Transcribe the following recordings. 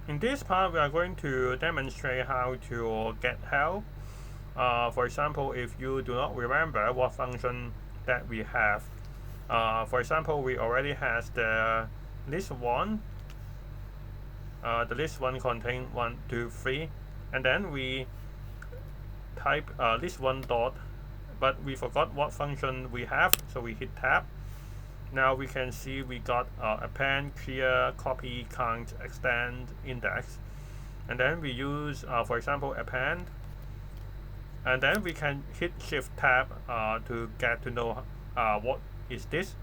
In this part, we are going to demonstrate how to get help. For example, if you do not remember what function that we have, for example, we already has the list one. The list one contain 1, 2, 3, and then we type list one dot, but we forgot what function we have, so we hit tab. Now we can see we got append, clear, copy, count, extend, index, and then we use, for example, append, and then we can hit shift tab to get to know what is this.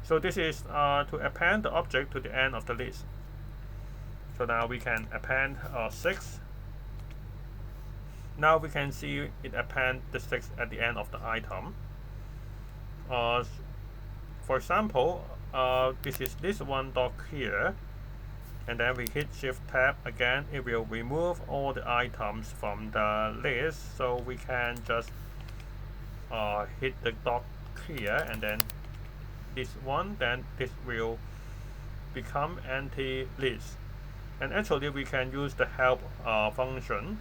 So this is to append the object to the end of the list. So now we can append 6. Now we can see it append the 6 at the end of the item. For example, this is this one dot here, and then we hit shift tab again. It will remove all the items from the list, so we can just hit the dot here, and then this one, then this will become empty list. And actually we can use the help function,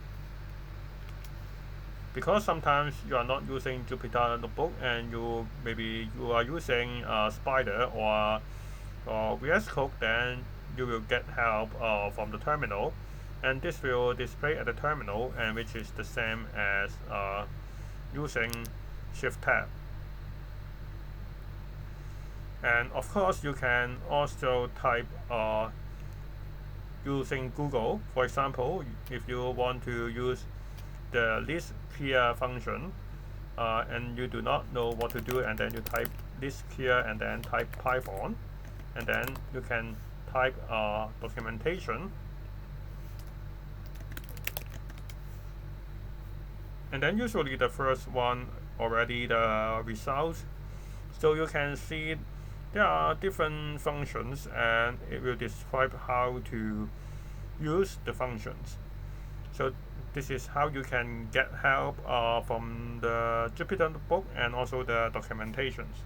because sometimes you are not using Jupyter Notebook and maybe you are using Spider or VS Code, then you will get help from the terminal, and this will display at the terminal, and which is the same as using shift tab. And of course you can also type using Google. For example, if you want to use the list clear function and you do not know what to do, and then you type list clear and then type Python, and then you can type documentation, and then usually the first one already the results. So you can see there are different functions, and it will describe how to use the functions. So this is how you can get help from the Jupyter Notebook and also the documentations.